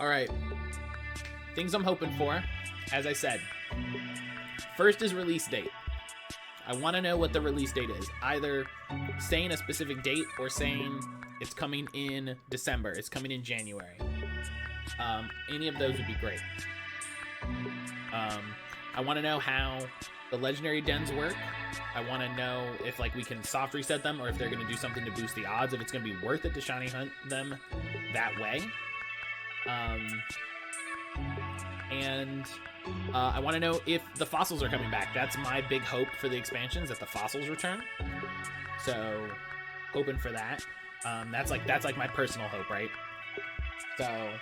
All right. Things I'm hoping for, as I said. First is release date. I want to know what the release date is. Either saying a specific date or saying it's coming in December. It's coming in January. Any of those would be great. I want to know how the legendary dens work. I want to know if like we can soft reset them or if they're going to do something to boost the odds, if it's going to be worth it to shiny hunt them that way. I want to know if the fossils are coming back. That's my big hope for the expansions, that the fossils return. So, hoping for that. That's like my personal hope, right? So,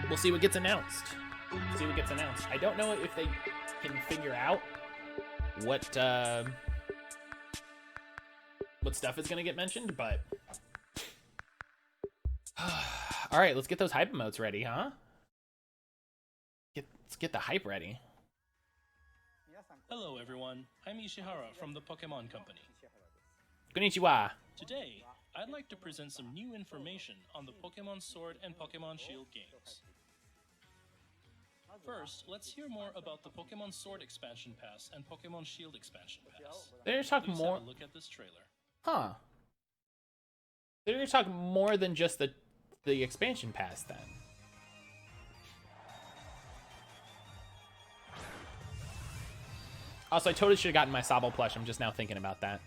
we'll see what gets announced. I don't know if they can figure out what stuff is gonna get mentioned, but all right, let's get those hype emotes ready, huh? Let's get the hype ready. Hello everyone, I'm Ishihara from the Pokemon Company. Konnichiwa. Today, I'd like to present some new information on the Pokemon Sword and Pokemon Shield games. First, let's hear more about the Pokemon Sword expansion pass and Pokemon Shield expansion pass. They're gonna talk more. Have a look at this trailer. Huh. They're gonna talk more than just the expansion pass then. Also, I totally should have gotten my Sobble plush. I'm just now thinking about that.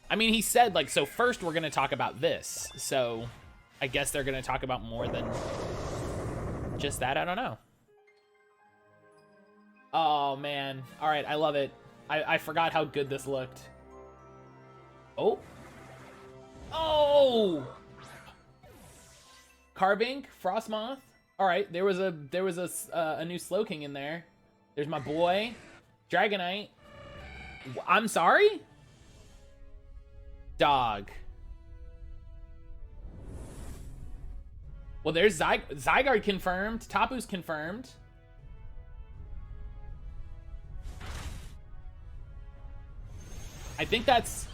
I mean, he said, like, so first we're going to talk about this. So, I guess they're going to talk about more than just that. I don't know. Oh, man. All right, I love it. I forgot how good this looked. Oh. Oh! Carbink, Frostmoth. All right, there was a new Slowking in there. There's my boy, Dragonite. I'm sorry? Dog. Well, there's Zygarde confirmed. Tapu's confirmed. I think that's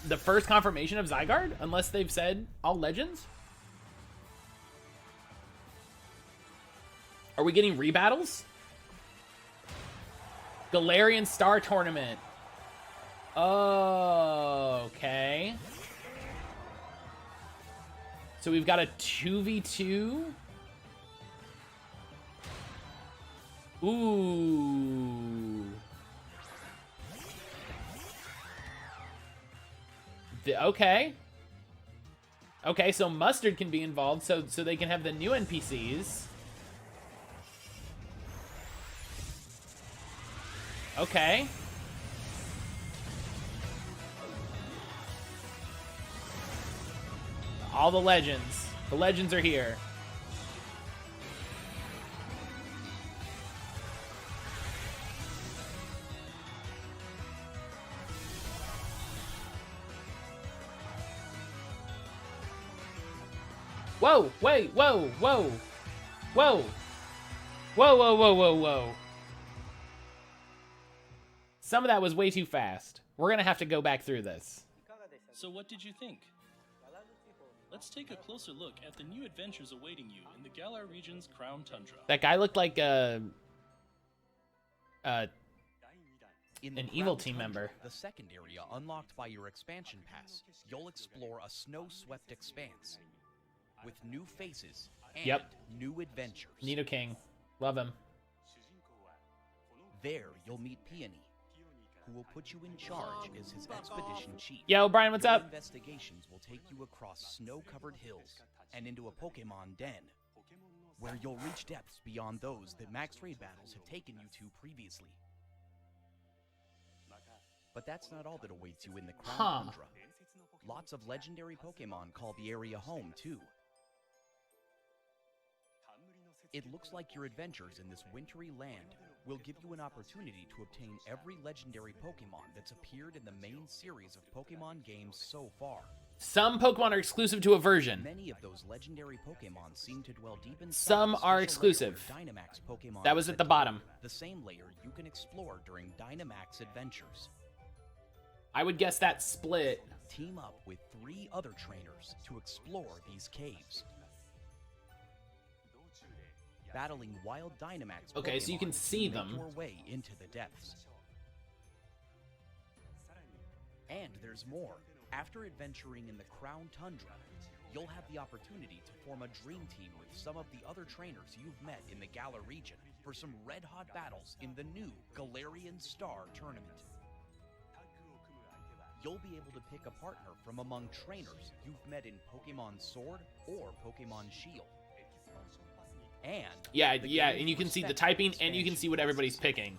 the first confirmation of Zygarde, unless they've said all legends. Are we getting rebattles? Galarian Star Tournament. Oh, okay. So we've got a 2v2. Ooh. Okay. Okay, so Mustard can be involved, so they can have the new NPCs. Okay. All the legends. The legends are here. Whoa, wait, whoa, whoa. Whoa. Whoa, whoa, whoa, whoa, whoa. Some of that was way too fast. We're gonna have to go back through this. So what did you think? Let's take a closer look at the new adventures awaiting you in the Galar region's Crown Tundra. That guy looked like an In evil Crown team Tundra, member. The second area unlocked by your expansion pass, you'll explore a snow-swept expanse with new faces and Yep. new adventures. Nidoking. Love him. There, you'll meet Peony, who will put you in charge as his expedition chief. Yo, Brian, what's Your up? investigations will take you across snow-covered hills and into a Pokemon den, where you'll reach depths beyond those that max raid battles have taken you to previously. But that's not all that awaits you in the Crown Tundra. Lots of legendary Pokemon call the area home, too. It looks like your adventures in this wintry land will give you an opportunity to obtain every legendary Pokemon that's appeared in the main series of Pokemon games so far. Some Pokemon are exclusive to a version. Many of those legendary Pokemon seem to dwell deep inside Some a are special exclusive. layer where Dynamax Pokemon That was at the bottom. The same layer you can explore during Dynamax adventures. I would guess that split. Team up with 3 other trainers to explore these caves. battling wild Dynamax. Okay, so you can Pokemon see to make them. your way into the depths. And there's more. After adventuring in the Crown Tundra, you'll have the opportunity to form a dream team with some of the other trainers you've met in the Galar region for some red-hot battles in the new Galarian Star Tournament. You'll be able to pick a partner from among trainers you've met in Pokemon Sword or Pokemon Shield. And Yeah, the yeah, game's and you can see the respective typing, and you can see what everybody's picking.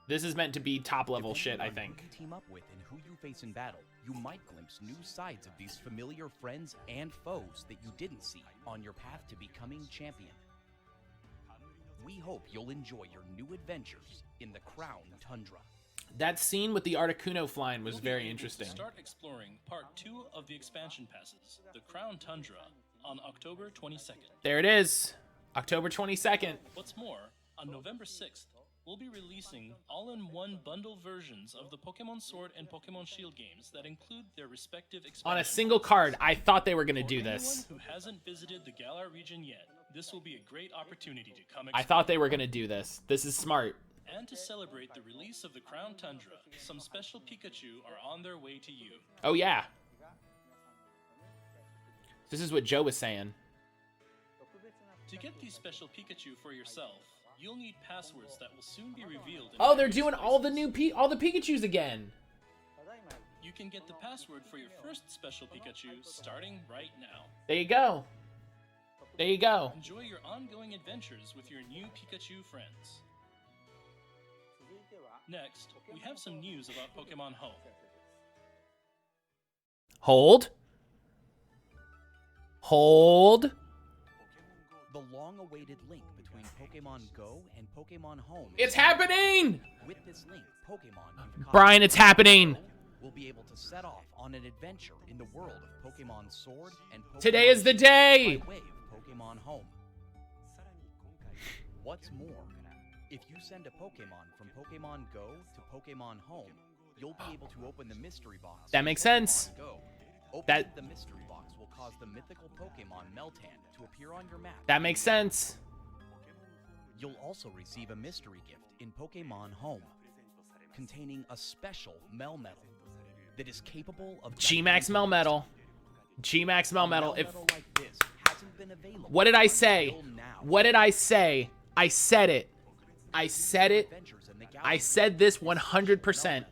This is meant to be top-level shit, I think. Who you team up with and who you face in battle, you might glimpse new sides of these familiar friends and foes that you didn't see on your path to becoming champion. We hope you'll enjoy your new adventures in the Crown Tundra. That scene with the Articuno flying was You'll be very able to interesting. Start exploring part 2 of the expansion passes, the Crown Tundra, on October 22nd. There it is. October 22nd. What's more, on November 6th, we'll be releasing all-in-one bundle versions of the Pokemon Sword and Pokemon Shield games that include their respective expansions. On a single card. I thought they were going to do this. Anyone who hasn't visited the Galar region yet, this will be a great opportunity to come I thought they were going to do this. This is smart. And to celebrate the release of the Crown Tundra, some special Pikachu are on their way to you. Oh, yeah. This is what Joe was saying. To get these special Pikachu for yourself, you'll need passwords that will soon be revealed. In Oh, they're various doing all the places. new all the Pikachus again. You can get the password for your first special Pikachu starting right now. There you go. There you go. Enjoy your ongoing adventures with your new Pikachu friends. Next, we have some news about Pokemon Home. Hold. Hold. The long-awaited link between Pokemon Go and Pokemon Home. It's happening! With this link, Pokemon you've caught Brian, it's happening. will be able to set off on an adventure in the world of Pokemon Sword and Pokemon Today is the Shield day! by way of Pokemon Home. What's more, if you send a Pokemon from Pokemon Go to Pokemon Home, you'll be able to open the mystery box. That in makes Pokemon sense. Go. Opening That- the mystery box will cause the mythical Pokemon Meltan to appear on your map. That makes sense. You'll also receive a mystery gift in Pokemon Home, containing a special Melmetal that is capable of G-Max Melmetal. G-Max Melmetal. If Melmetal like this hasn't been available what did I say? until now. What did I say? I said it. I said it. Adventures in the I galaxy said this 100%.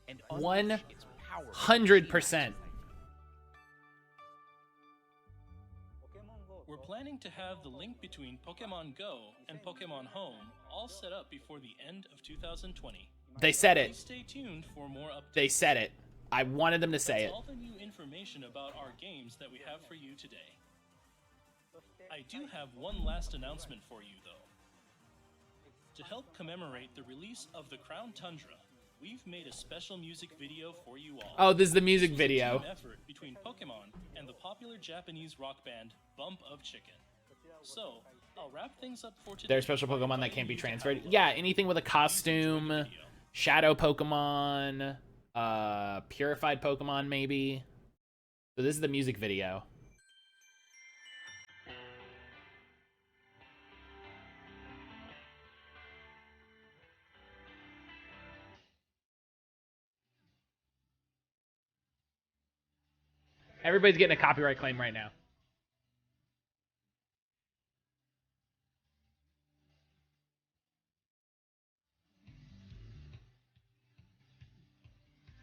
and unleash its powerful 100%. We're planning to have the link between Pokemon Go and Pokemon Home all set up before the end of 2020. They said Please it. stay tuned for more updates. They said it. I wanted them to say That's it. all the new information about our games that we have for you today. I do have one last announcement for you, though. To help commemorate the release of the Crown Tundra, we've made a special music video for you all. Oh, this is the music This was a video. team effort between Pokemon and the popular Japanese rock band Bump of Chicken. So, I'll wrap things up for today. There's special by Pokemon that inviting can't be you to have a transferred. look. Yeah, anything with a Please enjoy the costume, video. shadow Pokemon, purified Pokemon maybe. So this is the music video. Everybody's getting a copyright claim right now.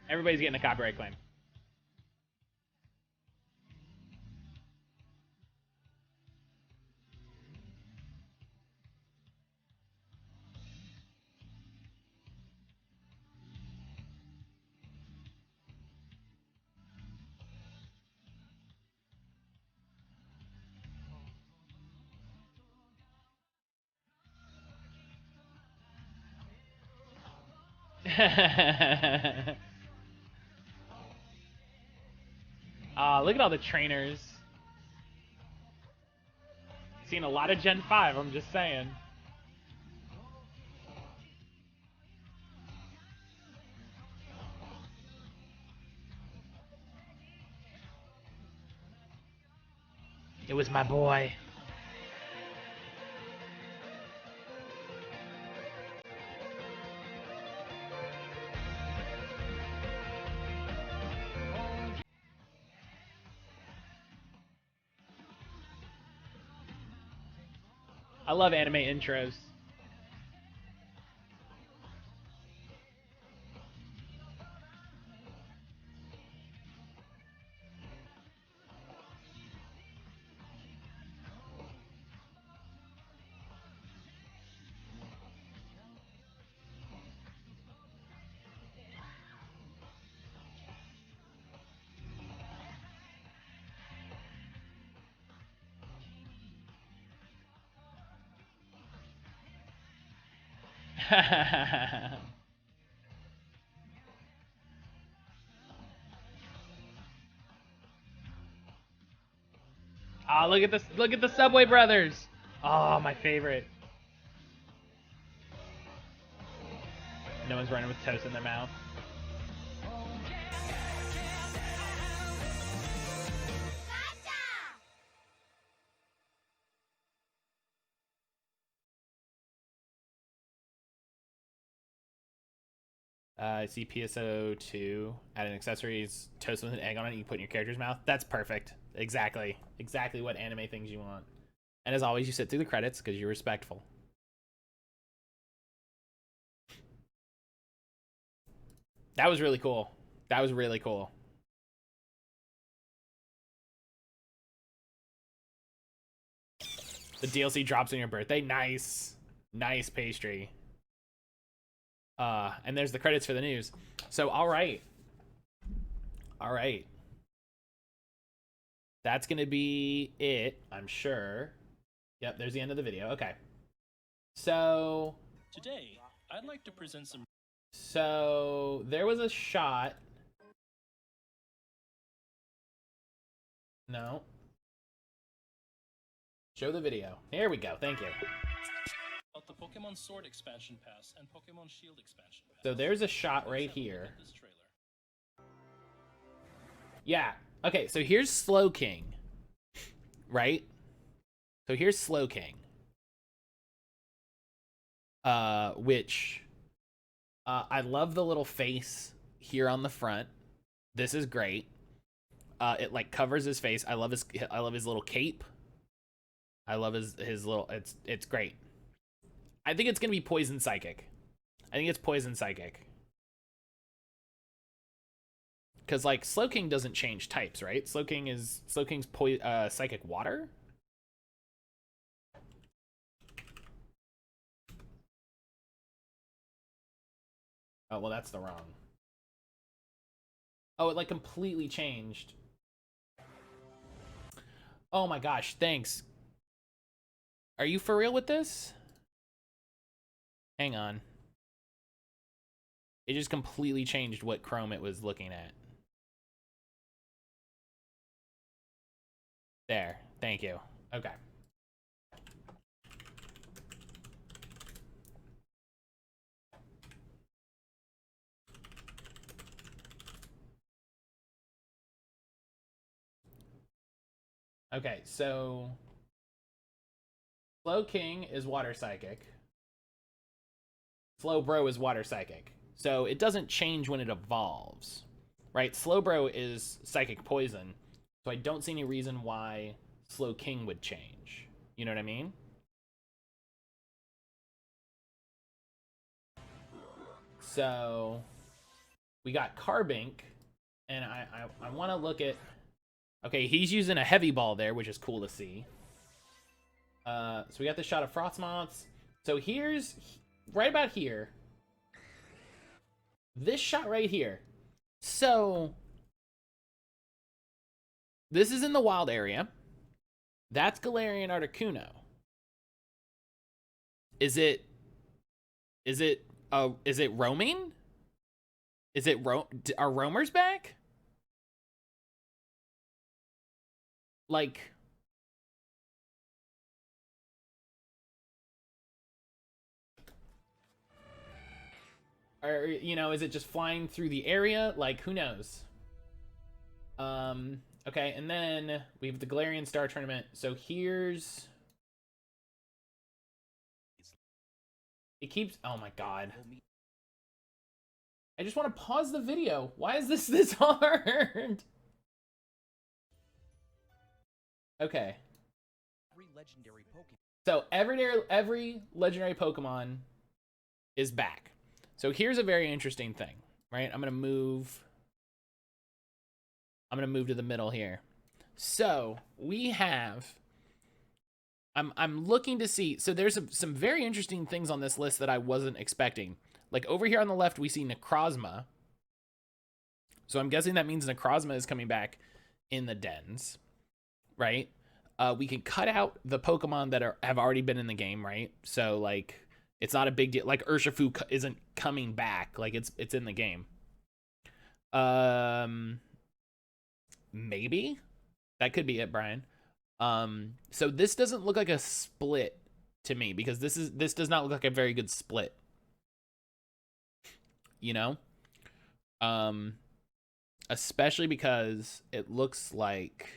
Everybody's getting a copyright claim. Look at all the trainers. Seen a lot of Gen 5, I'm just saying. It was my boy. I love anime intros. Oh, look at this! Look at the Subway Brothers! Oh, my favorite. No one's running with toast in their mouth. I see PSO2, add an accessories, toast with an egg on it, you put in your character's mouth. That's perfect. Exactly. Exactly what anime things you want. And as always, you sit through the credits because you're respectful. That was really cool. That was really cool. The DLC drops on your birthday. Nice. Nice pastry. And there's the credits for the news. So, all right. All right. That's going to be it, I'm sure. Yep, there's the end of the video. Okay. So... Today, I'd like to present some... So, there was a shot... No. Show the video. There we go. Thank you. About the Pokemon Sword expansion pass and Pokemon Shield expansion pass. So there's a shot right here. Yeah. Okay, so here's Slowking. Right? So here's Slowking. Which I love the little face here on the front. This is great. It like covers his face. I love his little cape. I love his little it's great. I think it's gonna be Poison Psychic. I think it's Poison Psychic. Cause like Slowking doesn't change types, right? Slowking's Psychic Water. Oh well, that's the wrong. Oh, it like completely changed. Oh my gosh, thanks. Are you for real with this? Hang on. It just completely changed what Chrome it was looking at. There. Thank you. Okay. Okay, so Slowking is Water Psychic. Slowbro is Water Psychic. So it doesn't change when it evolves, right? Slowbro is Psychic Poison, so I don't see any reason why Slowking would change. You know what I mean? So we got Carbink, and I want to look at... Okay, he's using a heavy ball there, which is cool to see. So we got the shot of Frostmoths. So here's... right about here. This shot right here. So... this is in the wild area. That's Galarian Articuno. Is it roaming? Are roamers back? Like, or you know, is it just flying through the area? Like, who knows? Okay, and then we have the Galarian Star Tournament. So here's... it keeps... oh my god. I just want to pause the video. Why is this hard? Okay. Every legendary Pokemon So every legendary Pokemon is back. So here's a very interesting thing, right? I'm gonna move to the middle here. So we have. I'm looking to see. So there's some very interesting things on this list that I wasn't expecting. Like over here on the left, we see Necrozma. So I'm guessing that means Necrozma is coming back in the dens, right? We can cut out the Pokemon that have already been in the game, right? So like it's not a big deal. Like Urshifu isn't coming back. Like it's in the game. Maybe that could be it, Brian. So this doesn't look like a split to me because this does not look like a very good split. You know? Especially because it looks like,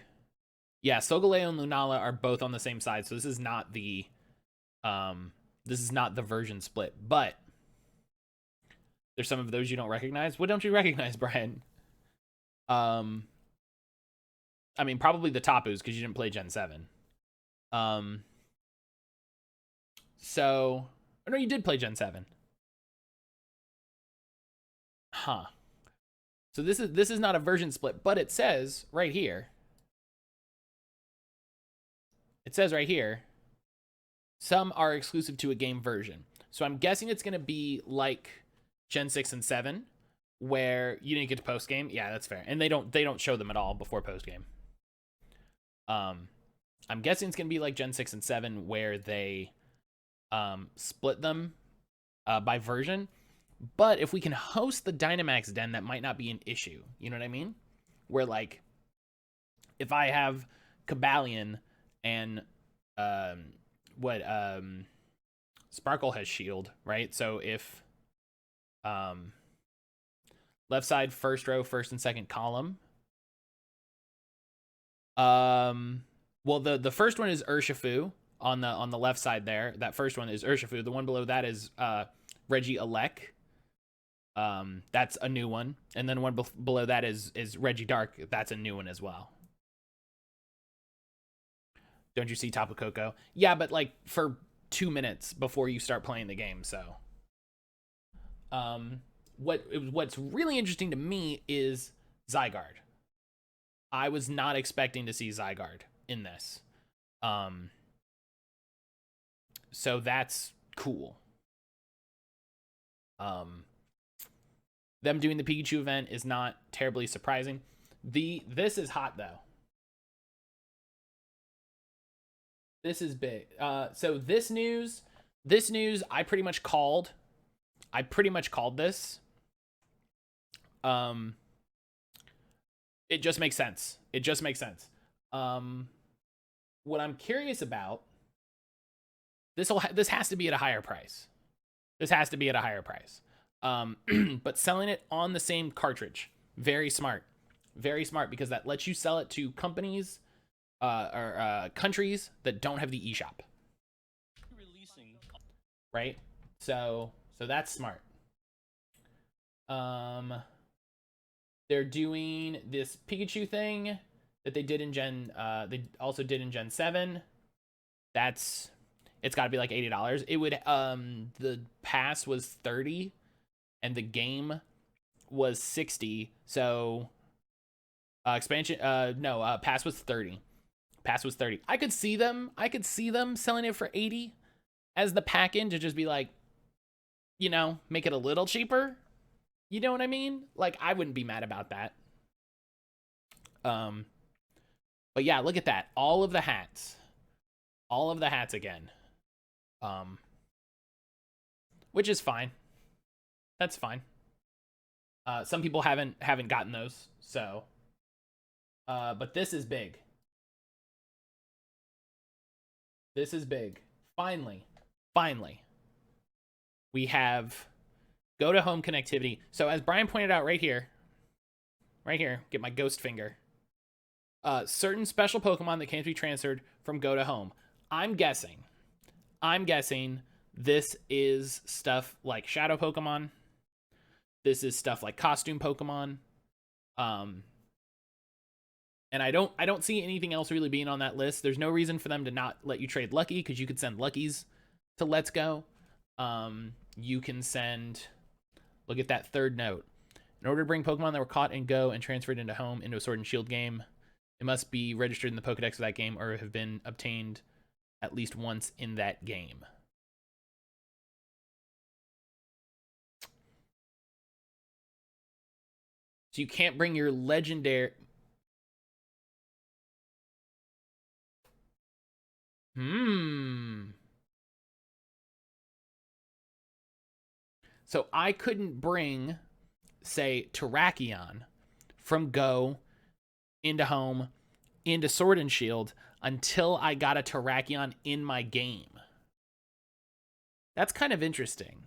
yeah, Solgaleo and Lunala are both on the same side, so this is not the version split, but there's some of those you don't recognize. What don't you recognize, Brian? I mean, probably the Tapus because you didn't play Gen 7. So, oh no, you did play Gen 7. Huh. So this is not a version split, but it says right here. It says right here, some are exclusive to a game version. So I'm guessing it's going to be like Gen 6 and 7, where you didn't get to post game. Yeah, that's fair. And they don't show them at all before post game. I'm guessing it's going to be like Gen 6 and 7, where they split them by version. But if we can host the Dynamax den, that might not be an issue. You know what I mean? Where like, if I have Kabalion and Sparkle has Shield, right? So if left side first row, first and second column. Well, the first one is Urshifu on the left side there. That first one is Urshifu. The one below that is Regieleki. That's a new one, and then one below that is Regidark. That's a new one as well. Don't you see Tapu Koko? Yeah, but like for 2 minutes before you start playing the game. So, what's really interesting to me is Zygarde. I was not expecting to see Zygarde in this. So that's cool. Them doing the Pikachu event is not terribly surprising. This is hot though. This is big. So this news I pretty much called. This. It just makes sense. What I'm curious about, this has to be at a higher price. But selling it on the same cartridge, very smart, because that lets you sell it to companies or countries that don't have the eShop. Right? So that's smart. They're doing this Pikachu thing that they did in they also did in Gen 7. It's got to be like $80. It would the pass was $30 and the game was $60. So pass was $30. I could see them selling it for $80 as the pack-in to just be like, you know, make it a little cheaper. You know what I mean? Like, I wouldn't be mad about that. But yeah, look at that. All of the hats again. Which is fine. That's fine. Some people haven't gotten those, so. But this is big. Finally. We have go to home connectivity. So as Brian pointed out right here, get my ghost finger. Certain special Pokemon that can't be transferred from go to home. I'm guessing this is stuff like Shadow Pokemon. This is stuff like Costume Pokemon. And And I don't see anything else really being on that list. There's no reason for them to not let you trade Lucky, because you could send Luckies to Let's Go. You can send, look at that third note. In order to bring Pokemon that were caught in Go and transferred into Home into a Sword and Shield game, it must be registered in the Pokedex of that game or have been obtained at least once in that game. So you can't bring your legendary... So I couldn't bring, say, Terrakion from Go into Home into Sword and Shield until I got a Terrakion in my game. That's kind of interesting.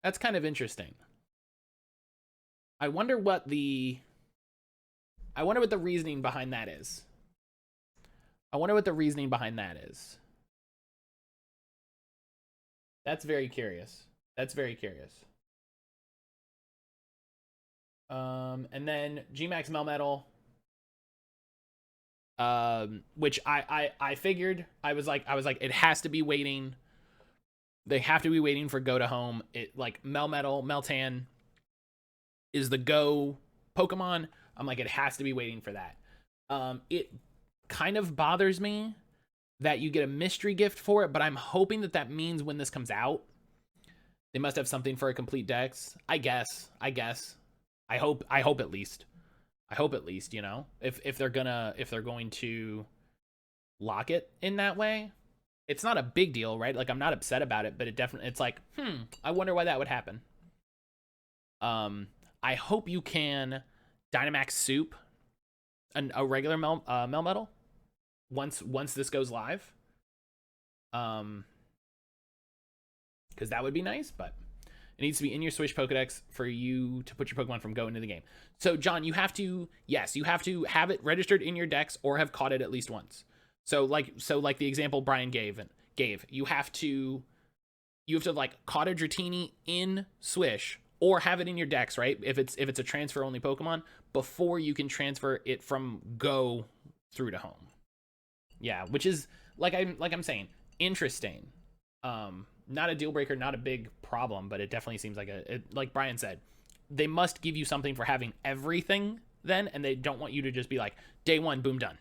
That's kind of interesting. I wonder what the reasoning behind that is. That's very curious. And then Gmax Melmetal, which I figured, I was like, it has to be waiting. They have to be waiting for Go to Home. It, like, Melmetal, Meltan is the Go Pokemon. I'm like, it has to be waiting for that. It kind of bothers me that you get a mystery gift for it, but I'm hoping that means when this comes out, they must have something for a complete dex. I guess. I hope at least, you know, if they're going to lock it in that way. It's not a big deal, right? Like, I'm not upset about it, but it's like, I wonder why that would happen. I hope you can Dynamax Soup a regular Melmetal once this goes live. Because that would be nice, but it needs to be in your Swish Pokedex for you to put your Pokemon from Go into the game. So, John, you have to have it registered in your Dex or have caught it at least once. So like the example Brian gave, you have to like caught a Dratini in Swish or have it in your Dex, right? If it's a transfer only Pokemon, before you can transfer it from Go through to Home. Yeah, which is like I'm saying, interesting. Not a deal breaker, not a big problem, but it definitely seems like like Brian said, they must give you something for having everything then, and they don't want you to just be like, day one, boom, done.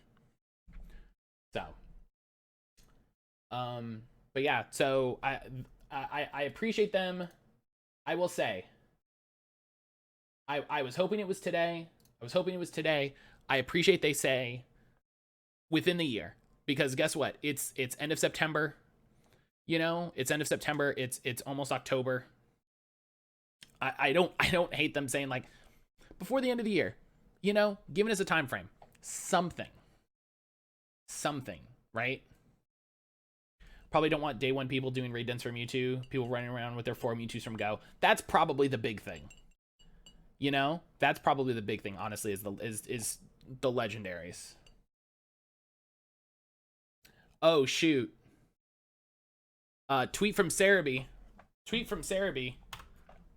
So, but yeah, so I appreciate them. I will say, I was hoping it was today. I appreciate they say within the year, because guess what? It's end of September. You know, it's end of September. It's almost October. I don't hate them saying like before the end of the year. You know, giving us a time frame, something, right? Probably don't want day one people doing raid dens for Mewtwo, people running around with their 4 Mewtwo's from Go. That's probably the big thing. You know, that's probably the big thing. Honestly, is the legendaries. Oh shoot. Tweet from Cerebi.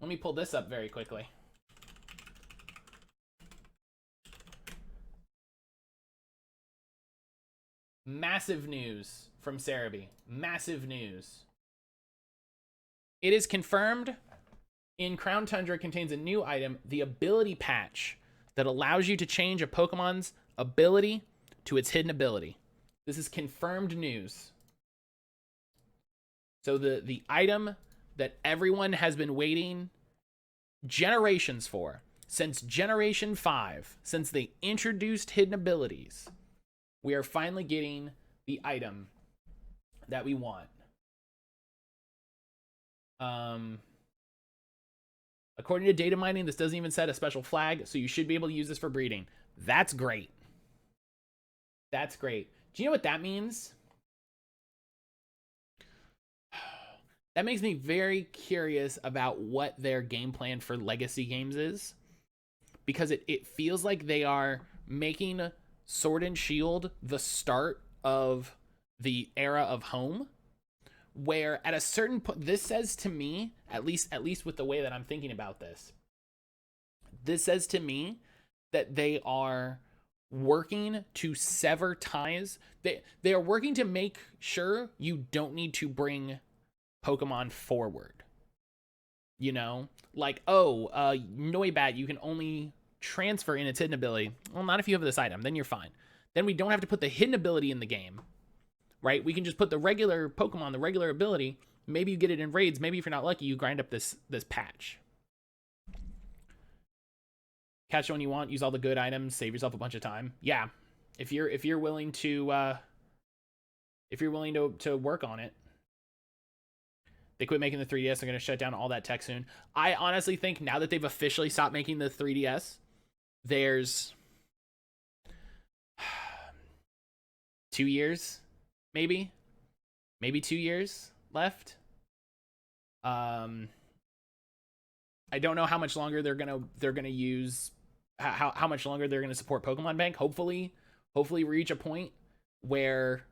Let me pull this up very quickly. Massive news from Cerebi. Massive news. It is confirmed in Crown Tundra contains a new item, the ability patch, that allows you to change a Pokemon's ability to its hidden ability. This is confirmed news. So the item that everyone has been waiting generations for, since Generation 5, since they introduced hidden abilities, we are finally getting the item that we want. According to data mining, this doesn't even set a special flag, so you should be able to use this for breeding. That's great. That's great. Do you know what that means? That makes me very curious about what their game plan for legacy games is, because it feels like they are making Sword and Shield the start of the era of Home, where at a certain point, this says to me, at least with the way that I'm thinking about this, This says to me that they are working to sever ties. They are working to make sure you don't need to bring Pokemon forward. You know? Like, oh, Noibat, you can only transfer in its hidden ability. Well, not if you have this item. Then you're fine. Then we don't have to put the hidden ability in the game. Right? We can just put the regular Pokemon, the regular ability. Maybe you get it in raids. Maybe if you're not lucky, you grind up this patch. Catch one you want, use all the good items, save yourself a bunch of time. Yeah. If you're willing to work on it. They quit making the 3DS, they're going to shut down all that tech soon. I honestly think now that they've officially stopped making the 3DS, there's 2 years, maybe 2 years left. I don't know how much longer they're gonna use, how much longer they're gonna support Pokemon Bank. Hopefully reach a point where,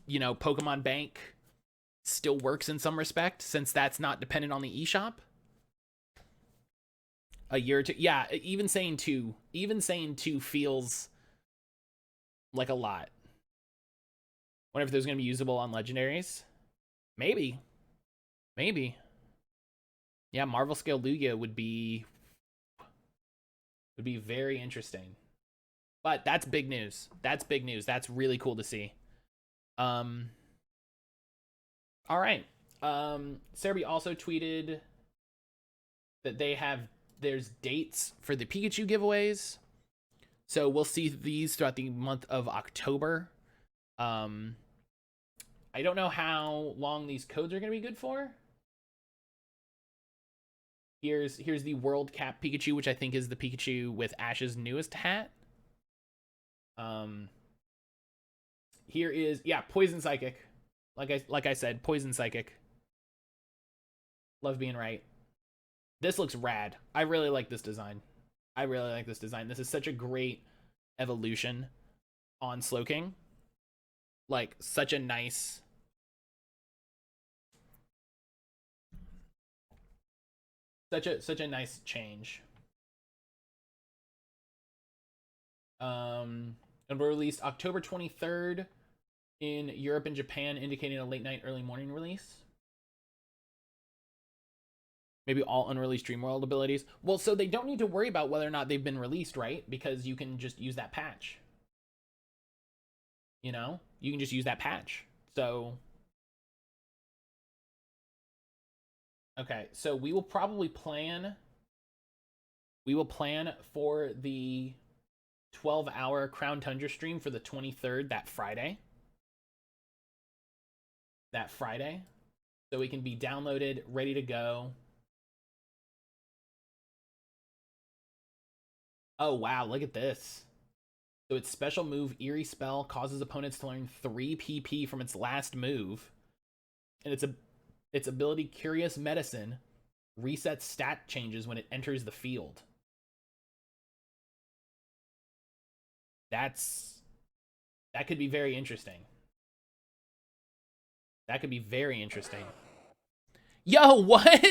you know, Pokemon Bank still works in some respect, since that's not dependent on the eShop. A year or two, yeah. Even saying two feels like a lot. Wonder if there's gonna be usable on legendaries. Maybe. Yeah, Marvel Scale Lugia would be very interesting. But that's big news. That's really cool to see. All right. Serby also tweeted that there's dates for the Pikachu giveaways. So we'll see these throughout the month of October. I don't know how long these codes are going to be good for. Here's the World Cap Pikachu, which I think is the Pikachu with Ash's newest hat. Here is, yeah, Poison Psychic. Like I said, Poison Psychic. Love being right. This looks rad. I really like this design. This is such a great evolution on Slowking. Like, such a nice... Such a nice change. And we're released October 23rd in Europe and Japan, indicating a late night, early morning release. Maybe all unreleased Dreamworld abilities. Well, so they don't need to worry about whether or not they've been released, right? Because you can just use that patch. You know? You can just use that patch. So... Okay, so we will probably plan... We will plan for the 12-hour Crown Tundra stream for the 23rd, that Friday. So we can be downloaded, ready to go. Oh, wow, look at this. So its special move, Eerie Spell, causes opponents to learn 3 PP from its last move. And its ability, Curious Medicine, resets stat changes when it enters the field. That could be very interesting. Yo, what?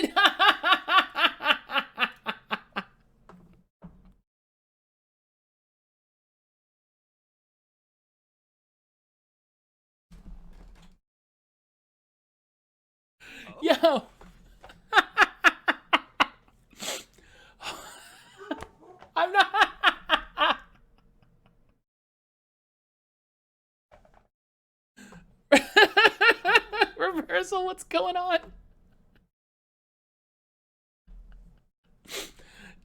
Yo. I'm not. Reversal, what's going on?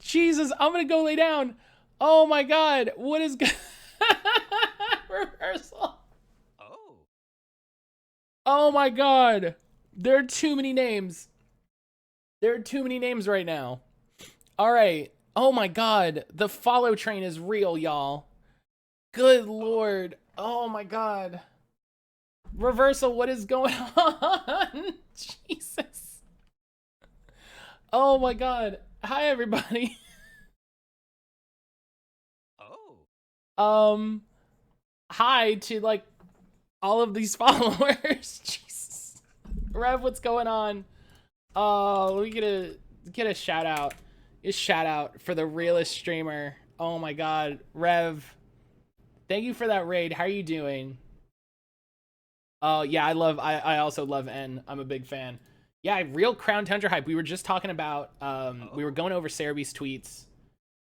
Jesus, I'm gonna go lay down. Oh my god, what is Reversal? Oh my god. There are too many names. Right now. Alright. Oh my god. The follow train is real, y'all. Good lord. Oh my god. Reversal, what is going on? Jesus. Oh my god. Hi, everybody. Hi to, like, all of these followers. Jesus. Rev, what's going on? Oh, let me get a shout out. A shout out for the realest streamer. Oh my god, Rev. Thank you for that raid. How are you doing? Oh yeah, I also love N. I'm a big fan. Yeah, real Crown Tundra hype. We were just talking about we were going over Cerebee's tweets.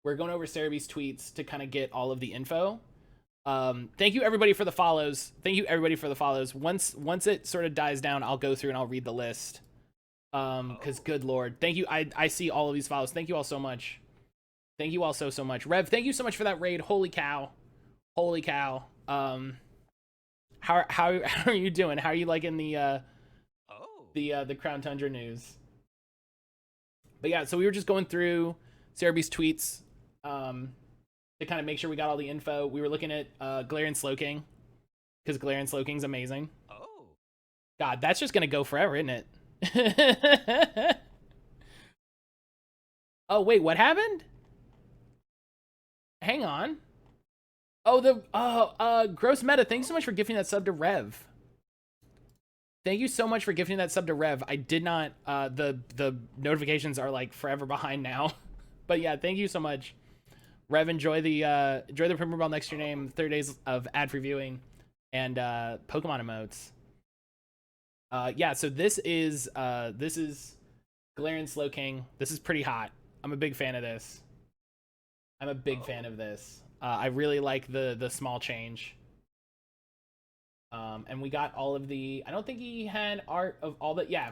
We're going over Cerebee's tweets to kind of get all of the info. Thank you everybody for the follows. Thank you everybody for the follows. Once it sort of dies down, I'll go through and I'll read the list. Because good lord. Thank you. I see all of these follows. Thank you all so much. Thank you all so much. Rev, thank you so much for that raid. Holy cow. Holy cow. How are you doing? How are you liking the Crown Tundra news? But yeah, so we were just going through Cerebee's tweets to kind of make sure we got all the info. We were looking at Galarian Slowking because Galarian Slowking's amazing. Oh. God, that's just gonna go forever, isn't it? Oh wait, what happened? Hang on. Oh, Gross Meta, thanks so much for gifting that sub to Rev. Thank you so much for gifting that sub to Rev. I did not, the notifications are like forever behind now. But yeah, thank you so much. Rev, enjoy the Premier Ball next to your name, 30 days of ad-free viewing, and Pokemon emotes. Yeah, so this is Galarian Slowking. This is pretty hot. I'm a big fan of this. I'm a big fan of this. I really like the small change. And we got all of the, I don't think he had art of all the, yeah.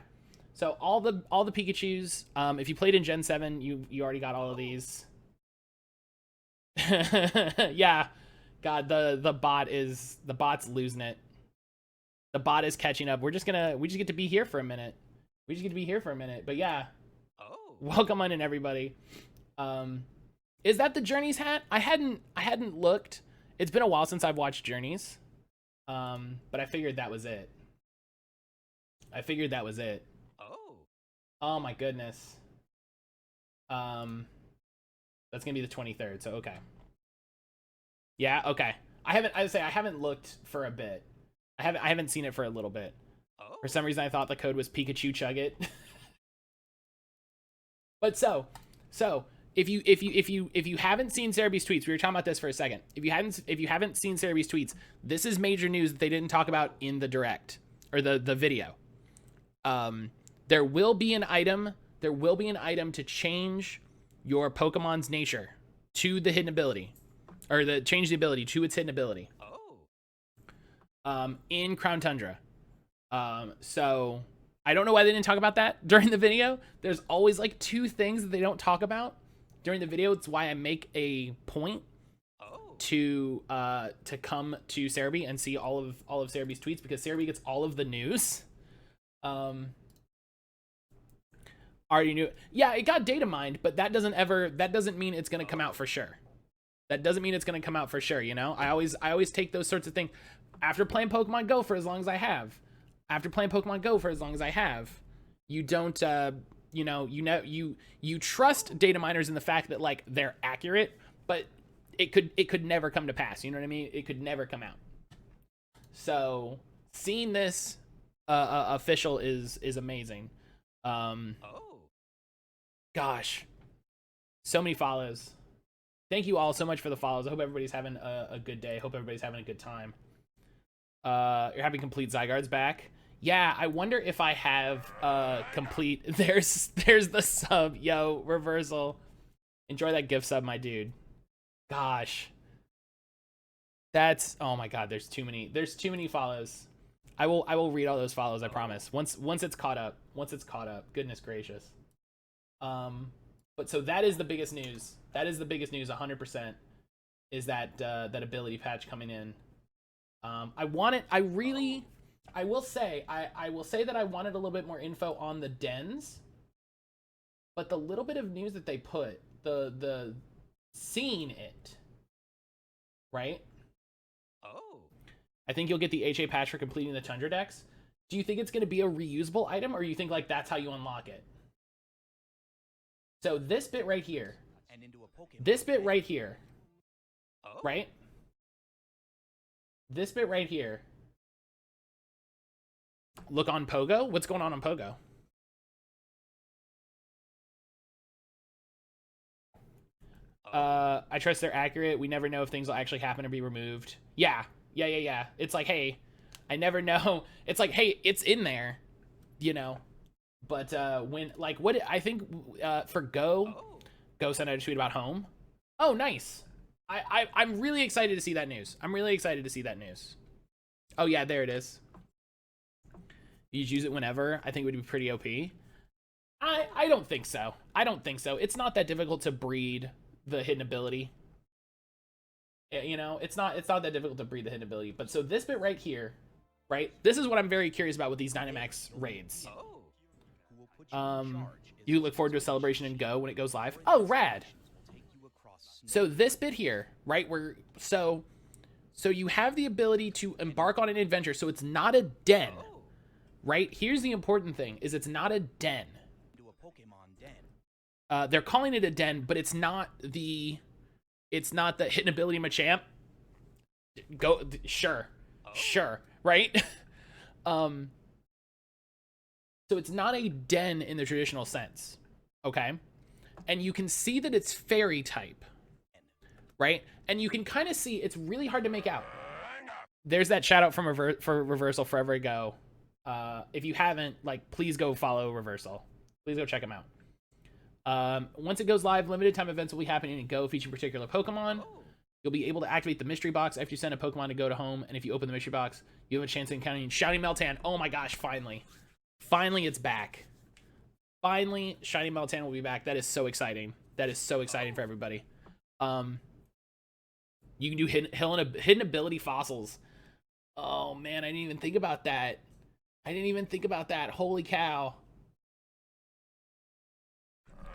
So all the Pikachus, if you played in Gen 7, you already got all of these. Yeah. God, the bot's losing it. The bot is catching up. We just get to be here for a minute. But yeah. Welcome on in, everybody. Is that the Journeys hat? I hadn't looked. It's been a while since I've watched Journeys. But I figured that was it. Oh my goodness. That's gonna be the 23rd, so okay. Yeah, okay. I haven't looked for a bit. I haven't seen it for a little bit. For some reason I thought the code was Pikachu Chug It. But so if you haven't seen Cerebee's tweets, we were talking about this for a second. If you haven't seen Cerebee's tweets, this is major news that they didn't talk about in the direct or the video. There will be an item to change your Pokemon's nature to the hidden ability, or change the ability to its hidden ability. In Crown Tundra. So I don't know why they didn't talk about that during the video. There's always like two things that they don't talk about during the video. It's why I make a point to come to Cerebee and see all of Cerebee's tweets, because Cerebee gets all of the news. Already knew. Yeah, it got data mined, but that doesn't mean it's gonna come out for sure. You know, I always take those sorts of things after playing Pokemon Go for as long as I have. You don't you trust data miners in the fact that like they're accurate, but it could never come to pass. You know what I mean? It could never come out. So seeing this official is amazing. Gosh, so many follows. Thank you all so much for the follows. I hope everybody's having a good day. Hope everybody's having a good time. You're having complete Zygarde's back. Yeah, I wonder if I have complete. There's the sub. Yo, reversal. Enjoy that gift sub, my dude. Gosh. That's, oh my god, there's too many follows. I will read all those follows, I promise. Once it's caught up. Goodness gracious. But so that is the biggest news. 100% is that ability patch coming in. I will say that I wanted a little bit more info on the dens, but the little bit of news that they put, the seeing it, right? I think you'll get the HA patch for completing the Tundra decks. Do you think it's going to be a reusable item, or you think like that's how you unlock it? So this bit right here, right? This bit right here. Look on Pogo. What's going on Pogo? I trust they're accurate. We never know if things will actually happen or be removed. Yeah. It's like, hey, I never know. It's like, hey, it's in there, you know. But when, like, what I think for Go sent out a tweet about home. Oh, nice. I'm really excited to see that news. Oh, yeah, there it is. You use it whenever. I think it would be pretty OP. I don't think so. It's not that difficult to breed the hidden ability. You know, it's not that difficult to breed the hidden ability. But so this bit right here, right? This is what I'm very curious about with these Dynamax raids. You look forward to a celebration in Go when it goes live. Oh, rad. So this bit here, right, where so you have the ability to embark on an adventure. So it's not a den, right? Here's the important thing: is it's not a den. They're calling it a den, but it's not the hidden ability Machamp. Go, sure, right? So it's not a den in the traditional sense, okay? And you can see that it's fairy type, right? And you can kind of see it's really hard to make out. There's that shout out from Reversal forever ago. If you haven't, like, please go follow Reversal. Please go check him out. Once it goes live, limited time events will be happening in Go featuring particular Pokemon. You'll be able to activate the mystery box after you send a Pokemon to Go to home, and if you open the mystery box, you have a chance of encountering Shiny Meltan. Oh my gosh, finally it's back. Finally, Shiny Meltan will be back. That is so exciting. For everybody. You can do hidden ability fossils. Oh man, I didn't even think about that. Holy cow.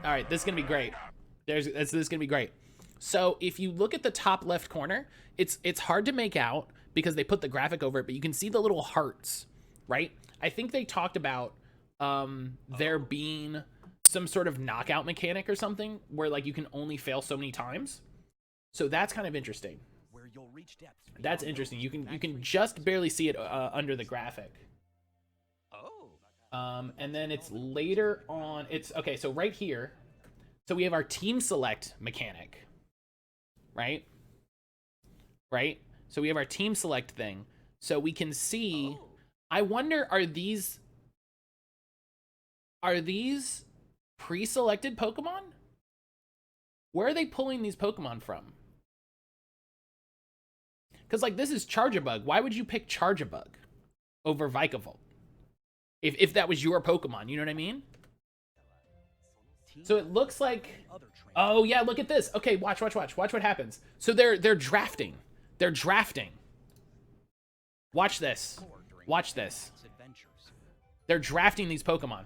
All right, this is gonna be great. This is gonna be great. So if you look at the top left corner, it's hard to make out because they put the graphic over it, but you can see the little hearts, right? I think they talked about there being some sort of knockout mechanic or something where, like, you can only fail so many times. So that's kind of interesting. That's interesting. You can just barely see it under the graphic. And then it's later on. It's okay. So right here, so we have our team select mechanic, right? So we have our team select thing. So we can see. I wonder, are these pre-selected Pokemon? Where are they pulling these Pokemon from? Because, like, this is Charjabug. Why would you pick Charjabug over Vikavolt? If that was your Pokemon, you know what I mean? So it looks like, oh yeah, look at this. Okay, watch what happens. So they're drafting. Watch this. They're drafting these Pokemon.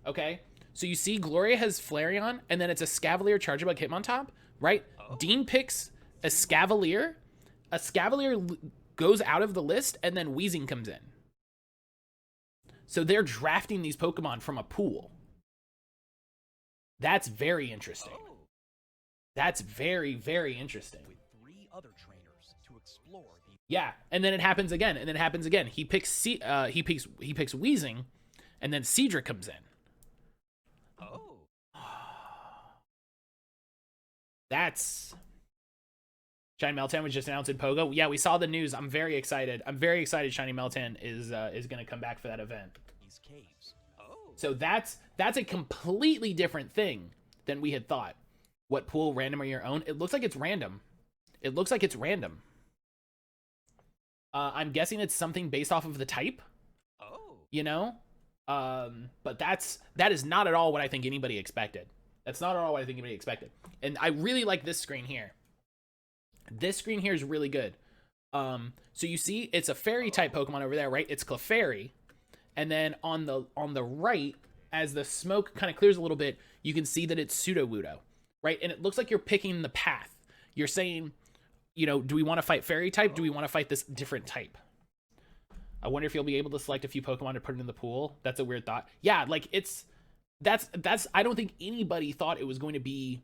Okay, so you see Gloria has Flareon, and then it's a Scavalier, Charjabug, Hitmontop, right? Dean picks a Scavalier. A Scavalier goes out of the list, and then Weezing comes in. So they're drafting these Pokemon from a pool. That's very interesting. That's very, very interesting. With 3 other trainers to explore the Yeah, and then it happens again, He picks Weezing, and then Cedric comes in. That's Shiny Meltan was just announced in Pogo. Yeah, we saw the news. I'm very excited. Shiny Meltan is going to come back for that event. these caves. So that's a completely different thing than we had thought. What pool, random or your own? It looks like it's random. I'm guessing it's something based off of the type. You know? But that is not at all what I think anybody expected. And I really like this screen here. This screen here is really good. So you see, it's a fairy type Pokemon over there, right? It's Clefairy. And then on the right, as the smoke kind of clears a little bit, you can see that it's Sudowoodo, right? And it looks like you're picking the path. You're saying, you know, do we want to fight fairy type? Do we want to fight this different type? I wonder if you'll be able to select a few Pokemon to put in the pool. That's a weird thought. Yeah, like that's I don't think anybody thought it was going to be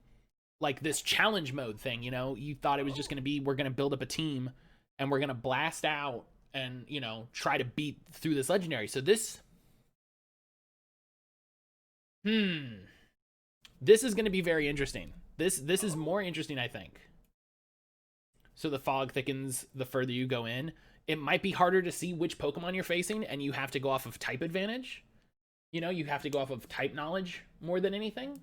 like this challenge mode thing, you know? You thought it was just going to be, we're going to build up a team and we're going to blast out and, you know, try to beat through this legendary. So this is going to be very interesting. This is more interesting, I think. So the fog thickens the further you go in. It might be harder to see which Pokemon you're facing, and you have to go off of type advantage. You know, you have to go off of type knowledge more than anything.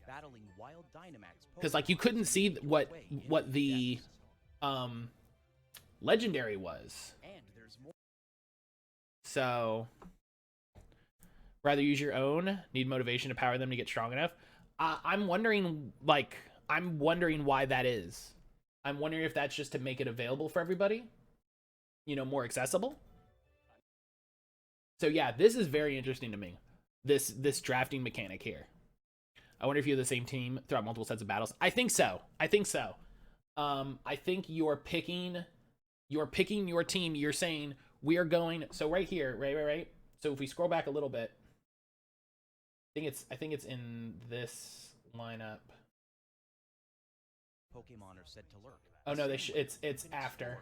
Battling wild Dynamax Because like you couldn't see what the legendary was. And there's more. So rather use your own. Need motivation to power them to get strong enough. I'm wondering why that is. I'm wondering if that's just to make it available for everybody. You know, more accessible. So yeah, this is very interesting to me. This drafting mechanic here. I wonder if you have the same team throughout multiple sets of battles. I think so. I think you're picking your team. You're saying we are going. So right here, right. So if we scroll back a little bit, I think it's in this lineup. Pokemon are said to lurk. Oh no, it's after.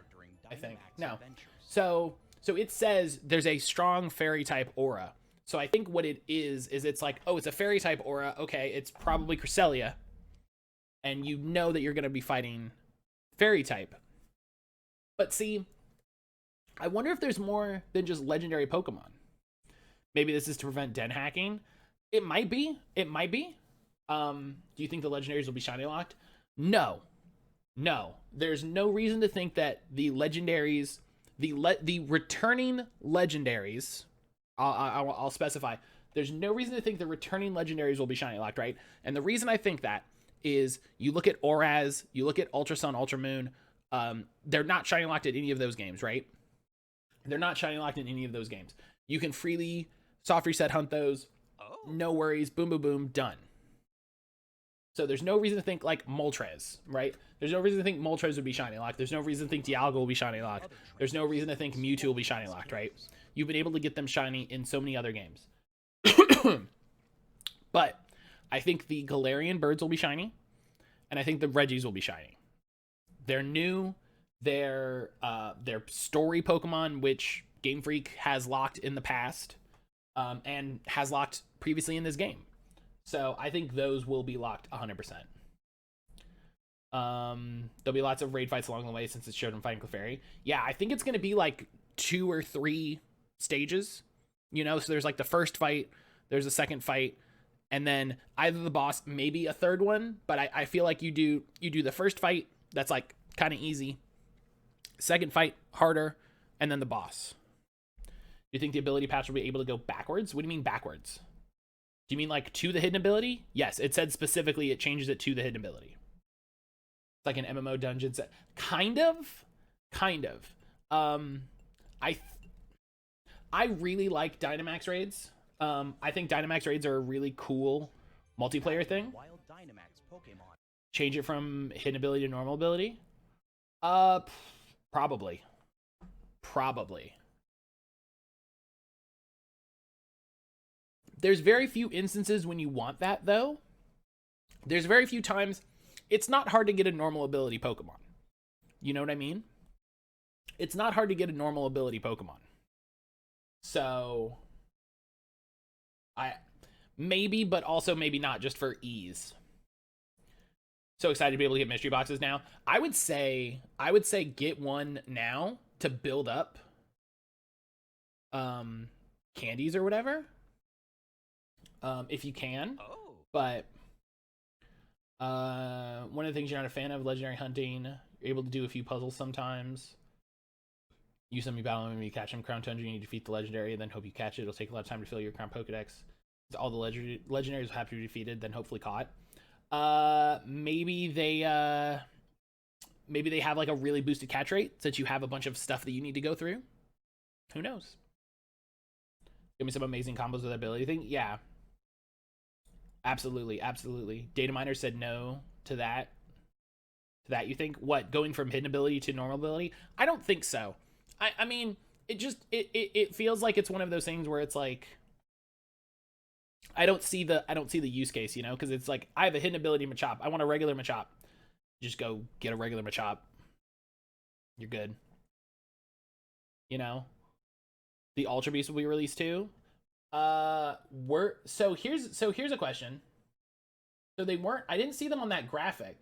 I think no. So it says there's a strong fairy type aura. So I think what it is it's like, oh, it's a fairy type aura. Okay, it's probably Cresselia. And you know that you're going to be fighting fairy type. But see, I wonder if there's more than just legendary Pokemon. Maybe this is to prevent den hacking. It might be. Do you think the legendaries will be shiny locked? No. There's no reason to think that the legendaries, the returning legendaries, I'll specify. There's no reason to think the returning legendaries will be shiny locked, right? And the reason I think that is you look at Oraz, you look at Ultra Sun, Ultra Moon, they're not shiny locked at any of those games, right? They're not shiny locked in any of those games. You can freely soft reset hunt those. No worries, boom, boom, boom, done. So there's no reason to think like Moltres, right? There's no reason to think Moltres would be shiny locked. There's no reason to think Dialga will be shiny locked. There's no reason to think Mewtwo will be shiny locked, right? You've been able to get them shiny in so many other games. But I think the Galarian birds will be shiny, and I think the Regis will be shiny. They're new. They're story Pokemon, which Game Freak has locked in the past, and has locked previously in this game. So I think those will be locked 100%. There'll be lots of raid fights along the way since it showed him fighting Clefairy. Yeah, I think it's going to be like 2 or 3 stages. You know, so there's like the first fight, there's a second fight, and then either the boss, maybe a third one. But I feel like you do the first fight, that's like kind of easy. Second fight, harder, and then the boss. Do you think the ability patch will be able to go backwards? What do you mean backwards? Do you mean like to the hidden ability? Yes, it said specifically it changes it to the hidden ability. It's like an MMO dungeon set. Kind of. I really like Dynamax raids. I think Dynamax raids are a really cool multiplayer thing. Wild Dynamax Pokemon. Change it from hidden ability to normal ability? Probably. There's very few instances when you want that, though. There's very few times. It's not hard to get a normal ability Pokemon. You know what I mean? It's not hard to get a normal ability Pokemon. So, maybe, but also maybe not, just for ease. So excited to be able to get mystery boxes now. I would say get one now to build up candies or whatever. If you can. But one of the things you're not a fan of, legendary hunting. You're able to do a few puzzles sometimes. Use some you battle when you catch them. Crown Tundra, you need to defeat the legendary and then hope you catch it. It'll take a lot of time to fill your Crown Pokedex. All the legendaries will have to be defeated, then hopefully caught. Maybe they have like a really boosted catch rate since you have a bunch of stuff that you need to go through. Who knows? Give me some amazing combos with ability thing. Yeah. Absolutely. Data miner said no to that. You think what, going from hidden ability to normal ability? I don't think so. I mean, it feels like it's one of those things where it's like I don't see the use case, you know, because it's like I have a hidden ability Machop. I want a regular Machop. Just go get a regular Machop. You're good. You know? The Ultra Beast will be released too. So here's a question. So they weren't, I didn't see them on that graphic.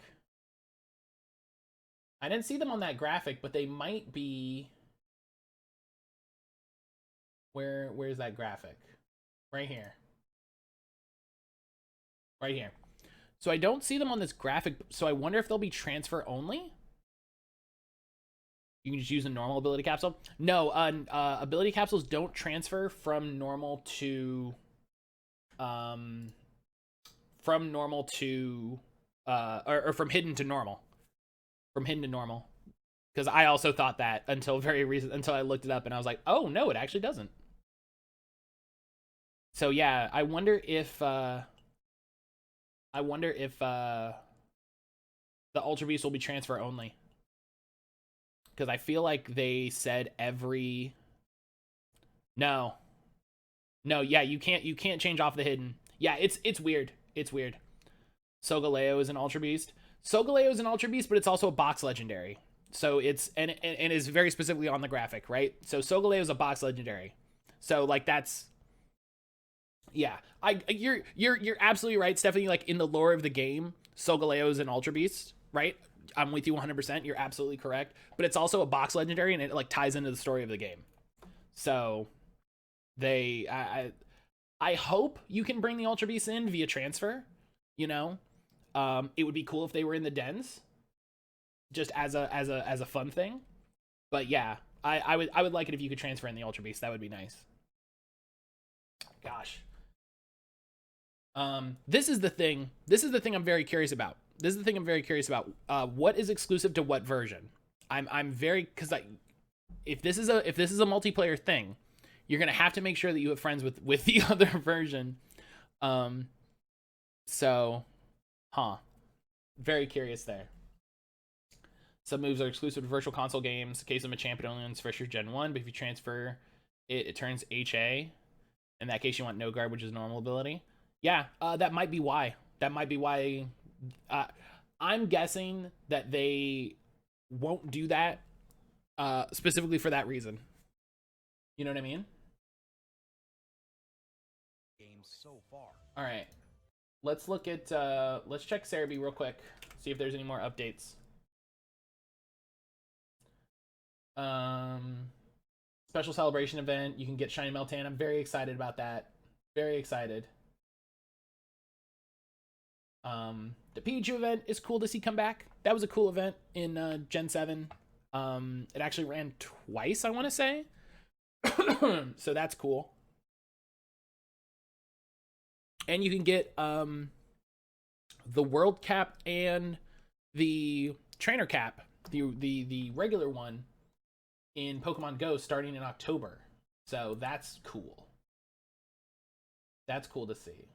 I didn't see them on that graphic, but they might be. Where's that graphic? Right here. Right here. So I don't see them on this graphic, so I wonder if they'll be transfer only? You can just use a normal ability capsule? No, ability capsules don't transfer from normal to... or from hidden to normal. From hidden to normal. Because I also thought that until I looked it up and I was like, oh no, it actually doesn't. So yeah, I wonder if the Ultra Beast will be transfer only. Because I feel like they said every... No, yeah, you can't change off the hidden. Yeah, it's weird. It's weird. Solgaleo is an Ultra Beast. Solgaleo is an Ultra Beast, but it's also a box legendary. So it's and is very specifically on the graphic, right? So Solgaleo is a box legendary. So like that's... Yeah, you're absolutely right, Stephanie. Like in the lore of the game, Solgaleo is an Ultra Beast, right? I'm with you 100%. You're absolutely correct. But it's also a box legendary, and it like ties into the story of the game. So I hope you can bring the Ultra Beasts in via transfer. You know, it would be cool if they were in the dens, just as a fun thing. But yeah, I would like it if you could transfer in the Ultra Beast. That would be nice. Gosh. This is the thing I'm very curious about. What is exclusive to what version? I'm very, because if this is a multiplayer thing, you're gonna have to make sure that you have friends with the other version. Very curious there. Some moves are exclusive to virtual console games. In case of a champion only on First Year Gen 1, but if you transfer it turns HA. In that case, you want no guard, which is normal ability. Yeah, that might be why. I'm guessing that they won't do that specifically for that reason. You know what I mean? Games so far. All right. Let's look at let's check Cerebi real quick. See if there's any more updates. Special celebration event. You can get Shiny Meltan. I'm very excited about that. Very excited. The Pikachu event is cool to see come back. That was a cool event in Gen 7. It actually ran twice, I want to say. So that's cool. And you can get the World Cap and the Trainer Cap, the regular one, in Pokemon Go starting in October. So that's cool. That's cool to see.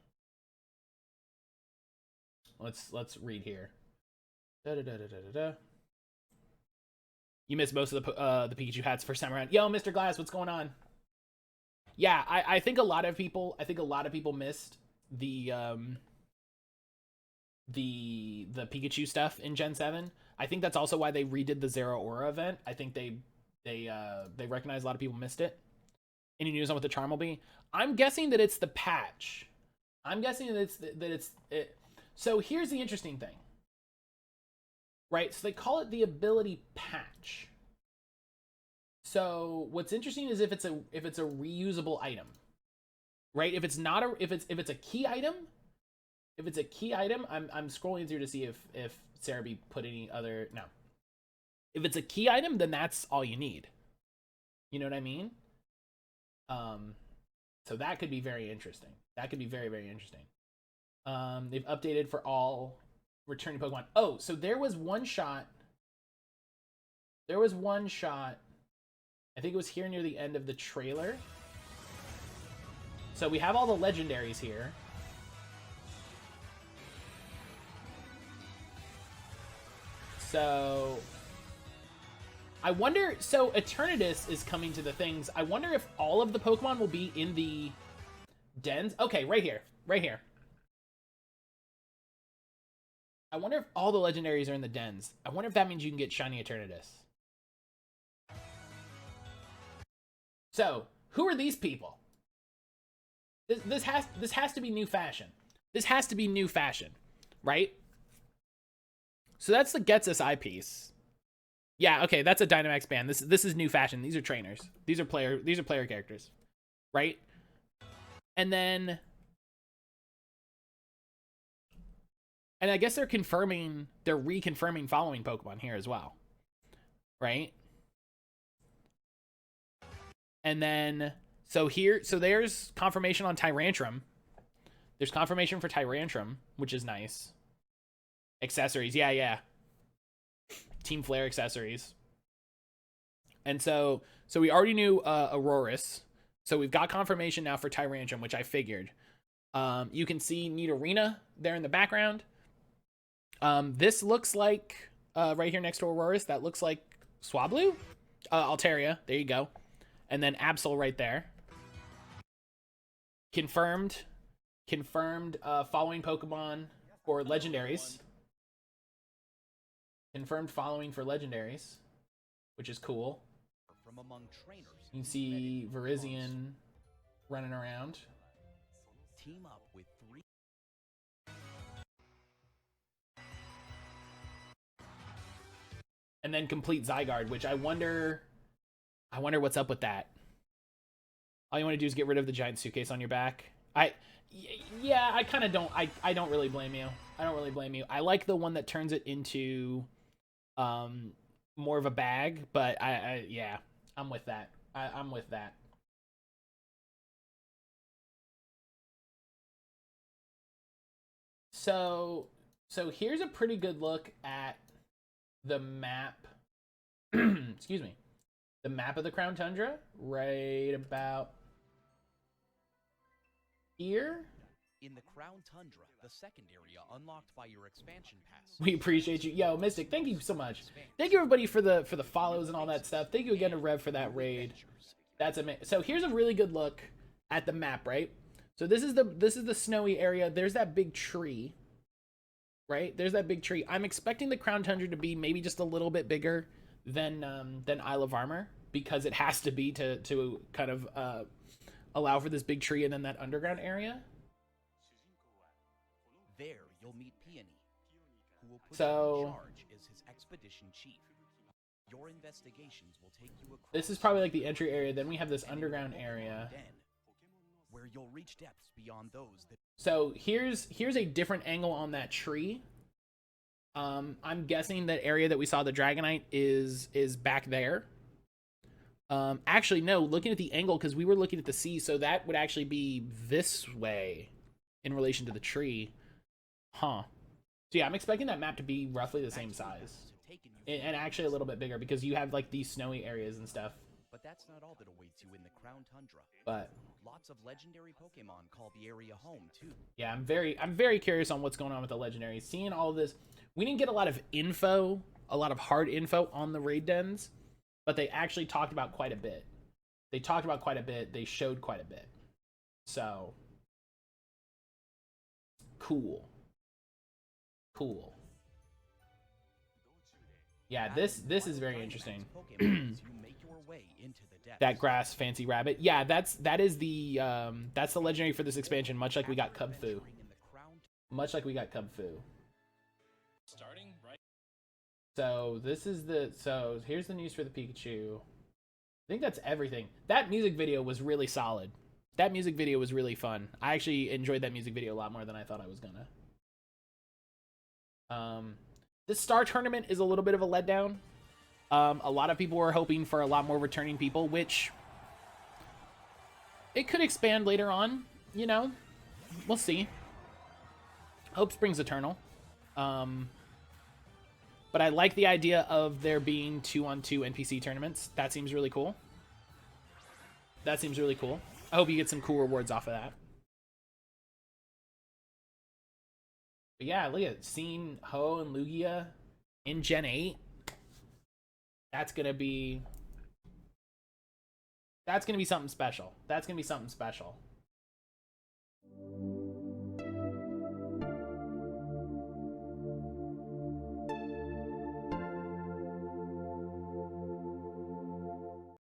Let's read here. You missed most of the Pikachu hats first time around. Yo, Mr. Glass, what's going on? Yeah, I think a lot of people missed the Pikachu stuff in Gen 7. I think that's also why they redid the Zero Aura event. I think they recognize a lot of people missed it. Any news on what the charm will be? I'm guessing that it's the patch. I'm guessing that it's. So here's the interesting thing. Right? So they call it the ability patch. So what's interesting is if it's a reusable item. Right? If it's a key item, I'm scrolling through to see if Cerebi put any other. No. If it's a key item, then that's all you need. You know what I mean? So that could be very interesting. That could be very, very interesting. They've updated for all returning Pokemon. Oh, so there was one shot. I think it was here near the end of the trailer. So we have all the legendaries here. So I wonder, so Eternatus is coming to the things. I wonder if all of the Pokemon will be in the dens. Okay, right here. I wonder if all the legendaries are in the dens. I wonder if that means you can get Shiny Eternatus. So, who are these people? This has to be new fashion. right? So that's the gets us eyepiece. Yeah, okay, that's a Dynamax band. This is new fashion. These are trainers. These are player characters, right? And then, and I guess they're reconfirming following Pokemon here as well, right? And then, so there's confirmation on Tyrantrum. There's confirmation for Tyrantrum, which is nice. Accessories, yeah. Team Flare accessories. And so we already knew Aurorus. So we've got confirmation now for Tyrantrum, which I figured. You can see Nidorina there in the background. This looks like, right here next to Aurorus, that looks like Swablu? Altaria, there you go. And then Absol right there. Confirmed following Pokemon for legendaries. Confirmed following for legendaries, which is cool. From among trainers, you can see Virizion running around. Team up with 3. And then complete Zygarde, which I wonder what's up with that. All you want to do is get rid of the giant suitcase on your back. Yeah, I kind of don't. I don't really blame you. I don't really blame you. I like the one that turns it into more of a bag, but yeah, I'm with that. I'm with that. So here's a pretty good look at the map. Excuse me. The map of the Crown Tundra, right about here. In the Crown Tundra, the second area unlocked by your expansion pass. We appreciate you. Yo, Mystic, thank you so much. Thank you everybody for the follows and all that stuff. Thank you again to Rev for that raid. That's amazing. So here's a really good look at the map, right? So this is the snowy area. There's that big tree. Right? There's that big tree. I'm expecting the Crown Tundra to be maybe just a little bit bigger than Isle of Armor, because it has to be to kind of allow for this big tree and then that underground area. There you'll meet Peony, who will put you in charge as his expedition chief. Your investigations will take you across. This is probably like the entry area. Then we have this underground area where you'll reach depths beyond those that. So here's a different angle on that tree. I'm guessing that area that we saw the Dragonite is back there. Actually, no, looking at the angle, because we were looking at the sea, so that would actually be this way in relation to the tree. Huh. So yeah, I'm expecting that map to be roughly the same size. And actually a little bit bigger, because you have like these snowy areas and stuff. But that's not all that awaits you in the Crown Tundra. But lots of legendary Pokemon call the area home too. Yeah, I'm very curious on what's going on with the legendaries. Seeing all of this, we didn't get a lot of info, a lot of hard info on the raid dens, but they actually talked about quite a bit. They talked about quite a bit. They showed quite a bit. So cool. Yeah, this is very interesting. That grass fancy rabbit. Yeah, that is the legendary for this expansion, much like we got Cubfu. Much like we got Cubfu. Starting right. So here's the news for the Pikachu. I think that's everything. That music video was really solid. That music video was really fun. I actually enjoyed that music video a lot more than I thought I was gonna. This Star Tournament is a little bit of a letdown. A lot of people were hoping for a lot more returning people, which it could expand later on, you know. We'll see. Hope springs eternal. But I like the idea of there being 2-on-2 NPC tournaments. That seems really cool. That seems really cool. I hope you get some cool rewards off of that. But yeah, look at seeing Ho and Lugia in Gen 8. That's gonna be something special. That's gonna be something special.